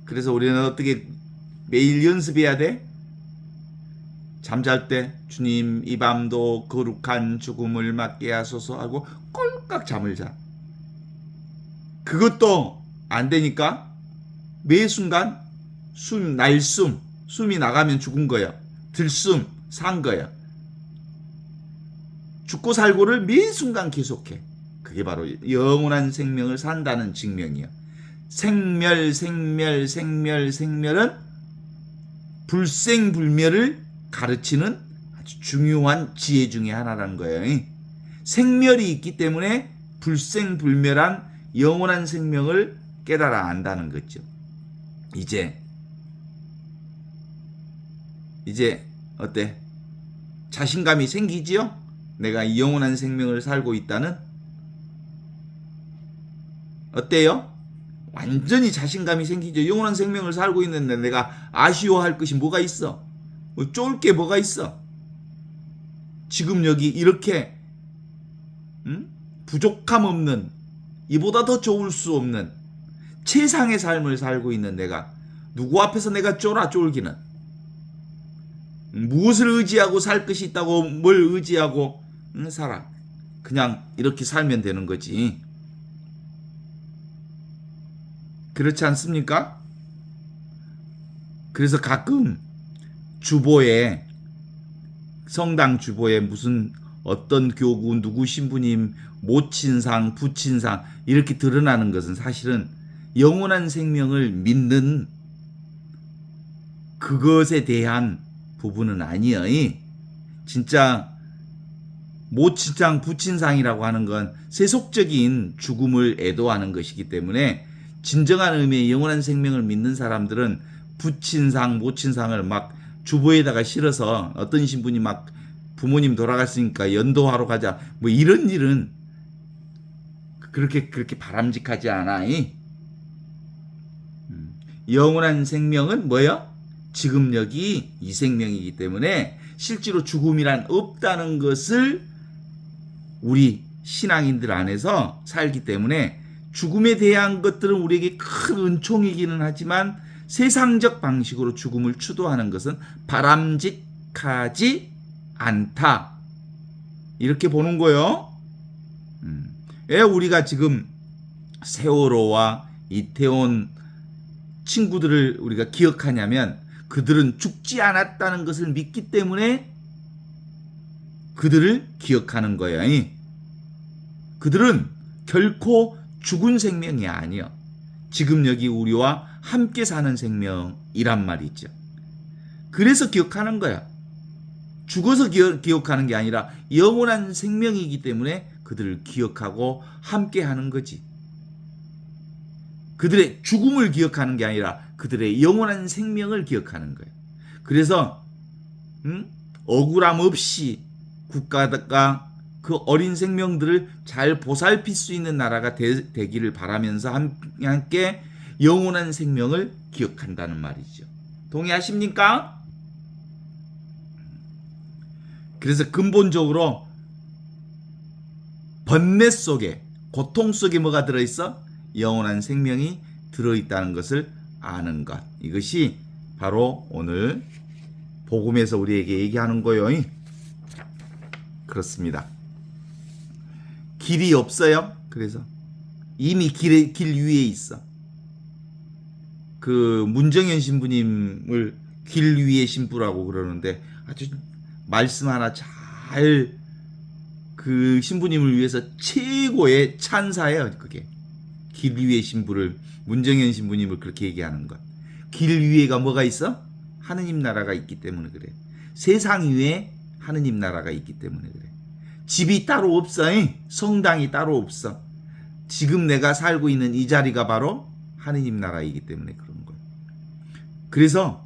그래서 우리는 어떻게 매일 연습해야 돼? 잠잘 때 주님 이 밤도 거룩한 죽음을 맞게 하소서 하고 꼴깍 잠을 자. 그것도 안 되니까 매 순간 숨이 나가면 죽은 거야. 들숨 산 거야. 죽고 살고를 매 순간 계속해. 그게 바로 영원한 생명을 산다는 증명이야. 생멸은 불생불멸을 가르치는 아주 중요한 지혜 중에 하나라는 거예요. 생멸이 있기 때문에 불생불멸한 영원한 생명을 깨달아 안다는 거죠. 이제 어때? 자신감이 생기지요? 내가 이 영원한 생명을 살고 있다는? 어때요? 완전히 자신감이 생기죠. 영원한 생명을 살고 있는데 내가 아쉬워할 것이 뭐가 있어? 쫄 게 뭐가 있어? 지금 여기 이렇게 부족함 없는, 이보다 더 좋을 수 없는 최상의 삶을 살고 있는 내가 누구 앞에서 내가 쫄기는? 무엇을 의지하고 살 것이 있다고 뭘 의지하고 살아? 그냥 이렇게 살면 되는 거지. 그렇지 않습니까? 그래서 가끔 성당 주보에 무슨 어떤 교구, 누구 신부님, 모친상, 부친상 이렇게 드러나는 것은 사실은 영원한 생명을 믿는 그것에 대한 부분은 아니에요. 진짜 모친상, 부친상이라고 하는 건 세속적인 죽음을 애도하는 것이기 때문에 진정한 의미의 영원한 생명을 믿는 사람들은 부친상, 모친상을 막 주보에다가 실어서 어떤 신분이 막 부모님 돌아갔으니까 연도하러 가자 뭐 이런 일은 그렇게 바람직하지 않아. 영원한 생명은 뭐예요? 지금 여기 이 생명이기 때문에 실제로 죽음이란 없다는 것을 우리 신앙인들 안에서 살기 때문에 죽음에 대한 것들은 우리에게 큰 은총이기는 하지만 세상적 방식으로 죽음을 추도하는 것은 바람직하지 않다. 이렇게 보는 거예요. 왜 우리가 지금 세월호와 이태원 친구들을 우리가 기억하냐면 그들은 죽지 않았다는 것을 믿기 때문에 그들을 기억하는 거예요. 그들은 결코 죽은 생명이 아니요. 지금 여기 우리와 함께 사는 생명이란 말이죠. 그래서 기억하는 거야. 죽어서 기억하는 게 아니라 영원한 생명이기 때문에 그들을 기억하고 함께 하는 거지. 그들의 죽음을 기억하는 게 아니라 그들의 영원한 생명을 기억하는 거예요. 그래서 억울함 없이 국가가 그 어린 생명들을 잘 보살필 수 있는 나라가 되기를 바라면서 함께 영원한 생명을 기억한다는 말이죠. 동의하십니까? 그래서 근본적으로 번뇌 속에, 고통 속에 뭐가 들어있어? 영원한 생명이 들어있다는 것을 아는 것. 이것이 바로 오늘 복음에서 우리에게 얘기하는 거예요. 그렇습니다. 길이 없어요. 그래서 이미 길 위에 있어. 그 문정현 신부님을 길 위의 신부라고 그러는데 아주 말씀 하나 잘 그 신부님을 위해서 최고의 찬사예요. 그게 길 위의 신부를, 문정현 신부님을 그렇게 얘기하는 것. 길 위에가 뭐가 있어? 하느님 나라가 있기 때문에 그래. 세상 위에 하느님 나라가 있기 때문에 그래. 집이 따로 없어. 성당이 따로 없어. 지금 내가 살고 있는 이 자리가 바로 하느님 나라이기 때문에 그런 거야. 그래서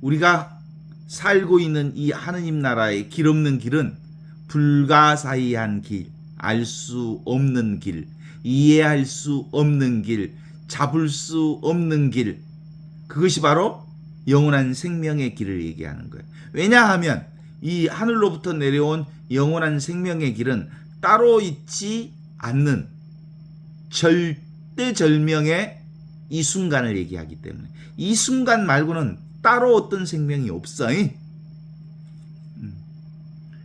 우리가 살고 있는 이 하느님 나라의 길 없는 길은 불가사의한 길, 알 수 없는 길, 이해할 수 없는 길, 잡을 수 없는 길, 그것이 바로 영원한 생명의 길을 얘기하는 거예요. 왜냐하면 이 하늘로부터 내려온 영원한 생명의 길은 따로 있지 않는 절대절명의 이 순간을 얘기하기 때문에 이 순간 말고는 따로 어떤 생명이 없어.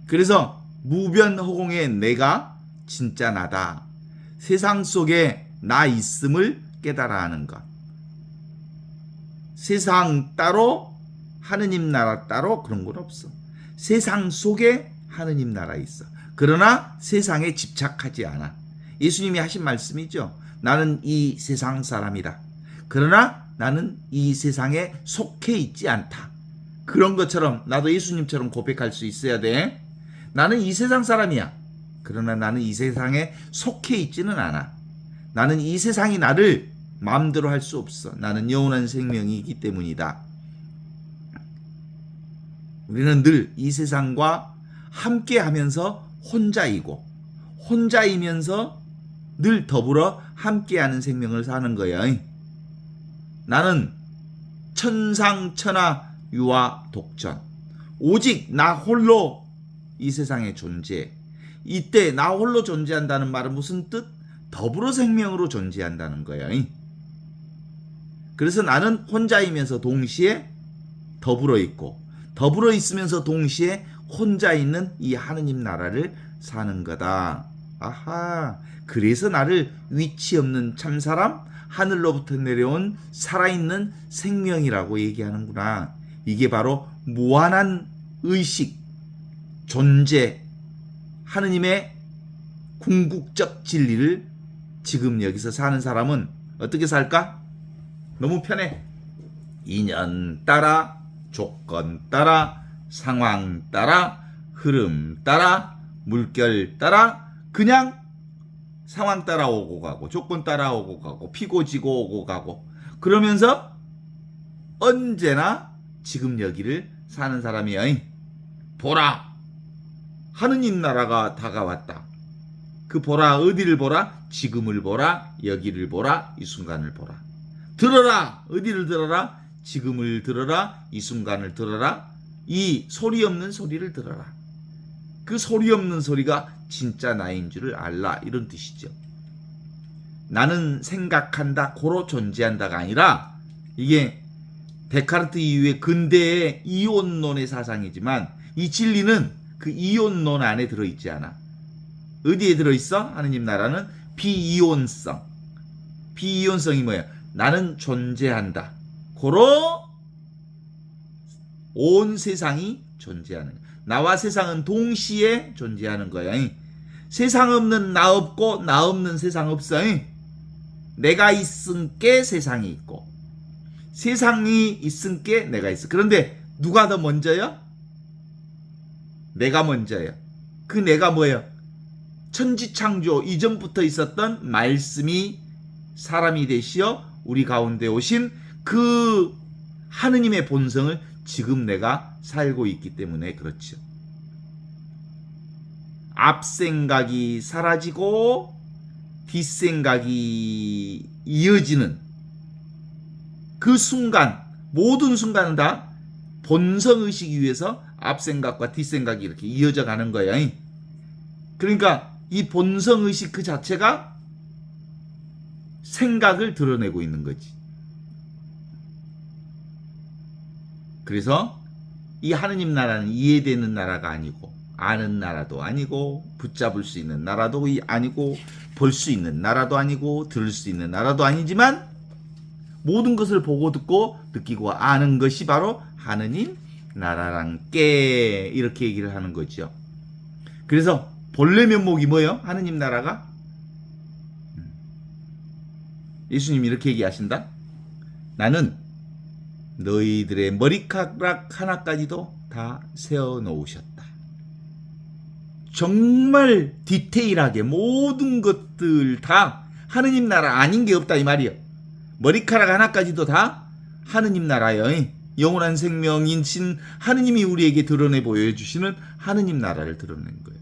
그래서 무변허공의 내가 진짜 나다. 세상 속에 나 있음을 깨달아 하는 것. 세상 따로 하느님 나라 따로 그런 건 없어. 세상 속에 하느님 나라 있어. 그러나 세상에 집착하지 않아. 예수님이 하신 말씀이죠. 나는 이 세상 사람이다. 그러나 나는 이 세상에 속해 있지 않다. 그런 것처럼 나도 예수님처럼 고백할 수 있어야 돼. 나는 이 세상 사람이야. 그러나 나는 이 세상에 속해 있지는 않아. 나는 이 세상이 나를 마음대로 할 수 없어. 나는 영원한 생명이기 때문이다. 우리는 늘 이 세상과 함께 하면서 혼자이고 혼자이면서 늘 더불어 함께하는 생명을 사는 거야. 나는 천상천하 유아 독전. 오직 나 홀로 이 세상에 존재해. 이때 나 홀로 존재한다는 말은 무슨 뜻? 더불어 생명으로 존재한다는 거야. 그래서 나는 혼자이면서 동시에 더불어 있고 더불어 있으면서 동시에 혼자 있는 이 하느님 나라를 사는 거다. 아하, 그래서 나를 위치 없는 참사람, 하늘로부터 내려온 살아있는 생명이라고 얘기하는구나. 이게 바로 무한한 의식, 존재, 하느님의 궁극적 진리를 지금 여기서 사는 사람은 어떻게 살까? 너무 편해. 인연 따라, 조건 따라, 상황 따라, 흐름 따라, 물결 따라, 그냥 상황 따라 오고 가고, 조건 따라 오고 가고, 피고 지고 오고 가고, 그러면서 언제나 지금 여기를 사는 사람이야. 보라, 하느님 나라가 다가왔다. 그 보라, 어디를 보라? 지금을 보라, 여기를 보라, 이 순간을 보라. 들어라, 어디를 들어라? 지금을 들어라, 이 순간을 들어라, 이 소리 없는 소리를 들어라. 그 소리 없는 소리가 진짜 나인 줄을 알라, 이런 뜻이죠. 나는 생각한다, 고로 존재한다가 아니라 이게 데카르트 이후의 근대의 이온론의 사상이지만 이 진리는 그 이온론 안에 들어있지 않아. 어디에 들어있어? 하느님 나라는 비이온성. 비이온성이 뭐야? 나는 존재한다. 고로 온 세상이 존재하는 거야. 나와 세상은 동시에 존재하는 거야. 세상 없는 나 없고 나 없는 세상 없어. 내가 있은께 세상이 있고 세상이 있은께 내가 있어. 그런데 누가 더 먼저요? 내가 먼저예요. 그 내가 뭐예요? 천지창조 이전부터 있었던 말씀이 사람이 되시어 우리 가운데 오신 그 하느님의 본성을 지금 내가 살고 있기 때문에 그렇죠. 앞생각이 사라지고 뒷생각이 이어지는 그 순간, 모든 순간은 다 본성의식이 위해서 앞생각과 뒷생각이 이렇게 이어져 가는 거야. 그러니까 이 본성의식 그 자체가 생각을 드러내고 있는 거지. 그래서 이 하느님 나라는 이해되는 나라가 아니고 아는 나라도 아니고 붙잡을 수 있는 나라도 아니고 볼 수 있는 나라도 아니고 들을 수 있는 나라도 아니지만 모든 것을 보고 듣고 느끼고 아는 것이 바로 하느님 나라랑 깨 이렇게 얘기를 하는 거죠. 그래서 본래 면목이 뭐예요? 하느님 나라가? 예수님이 이렇게 얘기하신다. 나는 너희들의 머리카락 하나까지도 다 세워놓으셨다. 정말 디테일하게 모든 것들 다 하느님 나라 아닌 게 없다 이 말이에요. 머리카락 하나까지도 다 하느님 나라예요. 영원한 생명인 신 하느님이 우리에게 드러내 보여주시는 하느님 나라를 드러낸 거예요.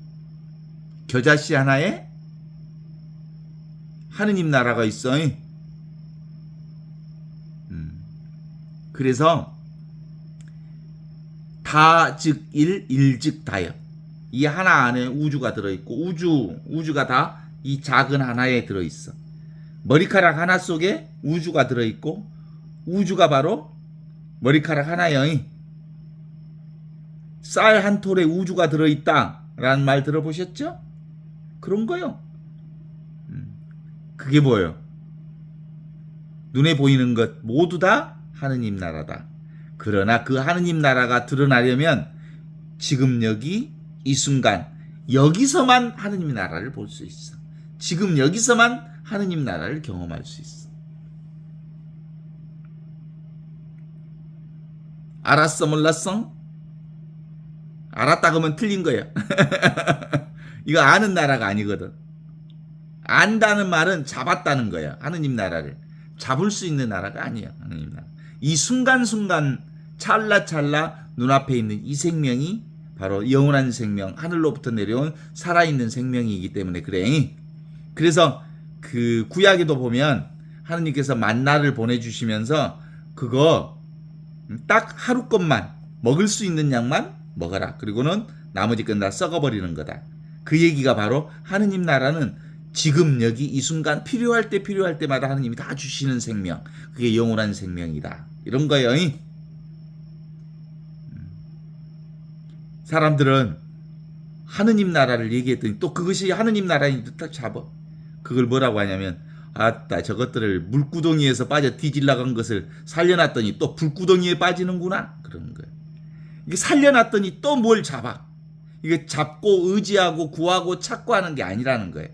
겨자씨 하나에 하느님 나라가 있어요. 그래서 다 다 즉 일, 일 즉 다요. 이 하나 안에 우주가 들어있고 우주가 다 이 작은 하나에 들어있어. 머리카락 하나 속에 우주가 들어있고 우주가 바로 머리카락 하나여. 쌀 한 톨에 우주가 들어있다 라는 말 들어보셨죠? 그런 거요. 그게 뭐예요? 눈에 보이는 것 모두 다 하느님 나라다. 그러나 그 하느님 나라가 드러나려면 지금 여기 이 순간 여기서만 하느님 나라를 볼 수 있어. 지금 여기서만 하느님 나라를 경험할 수 있어. 알았어 몰랐어? 알았다 그러면 틀린 거야. 이거 아는 나라가 아니거든. 안다는 말은 잡았다는 거야. 하느님 나라를 잡을 수 있는 나라가 아니야. 하느님 나라. 이 순간순간 찰나찰나 눈앞에 있는 이 생명이 바로 영원한 생명, 하늘로부터 내려온 살아있는 생명이기 때문에 그래. 그래서 그 구약에도 보면 하느님께서 만나를 보내주시면서 그거 딱 하루 것만 먹을 수 있는 양만 먹어라. 그리고는 나머지 건 다 썩어버리는 거다. 그 얘기가 바로 하느님 나라는 지금 여기 이 순간 필요할 때마다 하느님이 다 주시는 생명. 그게 영원한 생명이다. 이런 거예요. 사람들은 하느님 나라를 얘기했더니 또 그것이 하느님 나라인 듯 잡아. 그걸 뭐라고 하냐면 아따 저것들을 물구덩이에서 빠져 뒤질라간 것을 살려놨더니 또 불구덩이에 빠지는구나. 그런 거예요. 이게 살려놨더니 또 뭘 잡아. 이게 잡고 의지하고 구하고 찾고 하는 게 아니라는 거예요.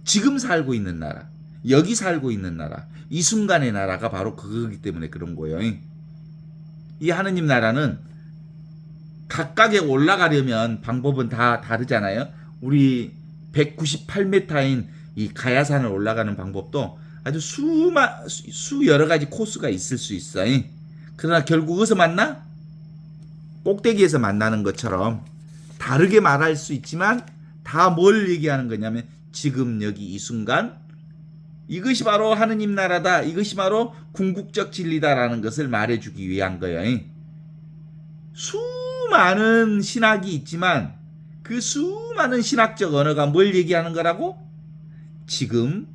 지금 살고 있는 나라, 여기 살고 있는 나라, 이 순간의 나라가 바로 그거기 때문에 그런 거예요. 이 하느님 나라는 각각에 올라가려면 방법은 다 다르잖아요. 우리 198m인 이 가야산을 올라가는 방법도 아주 수 여러 가지 코스가 있을 수 있어. 그러나 결국 어디서 만나? 꼭대기에서 만나는 것처럼 다르게 말할 수 있지만 다 뭘 얘기하는 거냐면 지금 여기 이 순간 이것이 바로 하느님 나라다. 이것이 바로 궁극적 진리다라는 것을 말해주기 위한 거예요. 수많은 신학이 있지만 그 수많은 신학적 언어가 뭘 얘기하는 거라고? 지금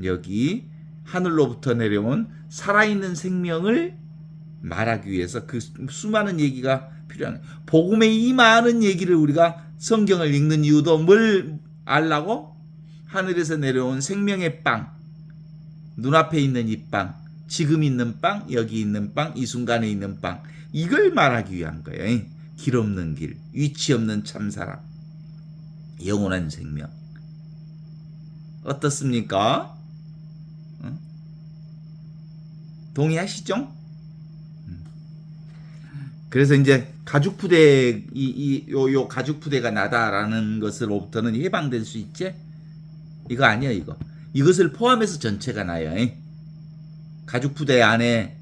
여기 하늘로부터 내려온 살아있는 생명을 말하기 위해서 그 수많은 얘기가 필요한 거예요. 복음의 이 많은 얘기를 우리가 성경을 읽는 이유도 뭘 알라고? 하늘에서 내려온 생명의 빵, 눈앞에 있는 이 빵, 지금 있는 빵, 여기 있는 빵, 이 순간에 있는 빵, 이걸 말하기 위한 거예요. 길 없는 길, 위치 없는 참사람, 영원한 생명. 어떻습니까? 동의하시죠? 그래서 이제 가죽푸대 요 가죽푸대가 나다라는 것으로부터는 해방될 수 있지? 이거 아니야 이거. 이것을 포함해서 전체가 나요. 가죽푸대 안에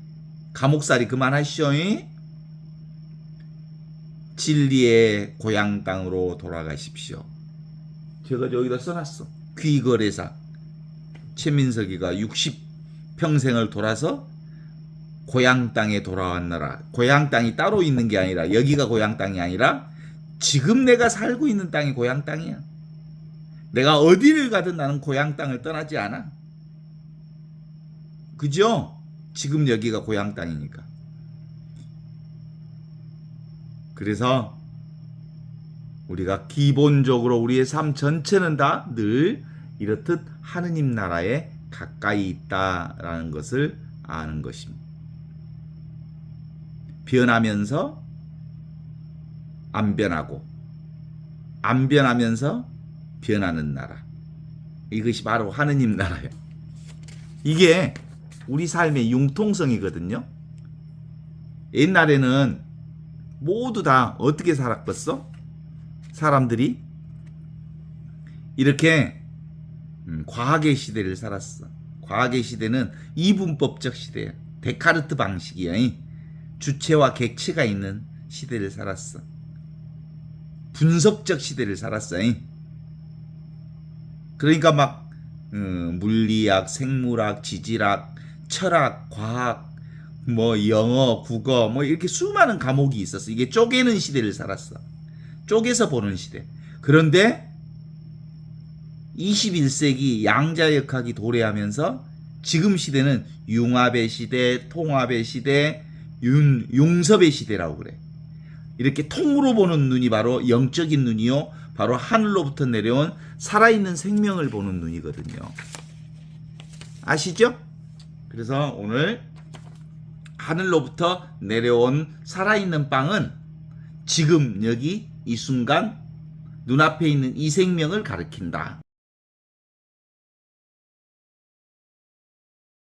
감옥살이 그만하시오. 진리의 고향 땅으로 돌아가십시오. 제가 여기다 써놨어. 귀거래사 최민석이가 60평생을 돌아서 고향 땅에 돌아왔노라. 고향 땅이 따로 있는 게 아니라 여기가 고향 땅이 아니라 지금 내가 살고 있는 땅이 고향 땅이야. 내가 어디를 가든 나는 고향 땅을 떠나지 않아. 그죠? 지금 여기가 고향 땅이니까. 그래서 우리가 기본적으로 우리의 삶 전체는 다 늘 이렇듯 하느님 나라에 가까이 있다라는 것을 아는 것입니다. 변하면서 안 변하고 안 변하면서 변하는 나라. 이것이 바로 하느님 나라예요. 이게 우리 삶의 융통성이거든요. 옛날에는 모두 다 어떻게 살았겠어? 사람들이 이렇게 과학의 시대를 살았어. 과학의 시대는 이분법적 시대야. 데카르트 방식이야. 주체와 객체가 있는 시대를 살았어. 분석적 시대를 살았어. 그러니까 막 물리학, 생물학, 지질학, 철학, 과학 뭐 영어, 국어, 뭐 이렇게 수많은 과목이 있었어. 이게 쪼개는 시대를 살았어. 쪼개서 보는 시대. 그런데 21세기 양자역학이 도래하면서 지금 시대는 융합의 시대, 통합의 시대, 융섭의 시대라고 그래. 이렇게 통으로 보는 눈이 바로 영적인 눈이요. 바로 하늘로부터 내려온 살아있는 생명을 보는 눈이거든요. 아시죠? 그래서 오늘 하늘로부터 내려온 살아있는 빵은 지금 여기 이 순간 눈앞에 있는 이 생명을 가리킨다.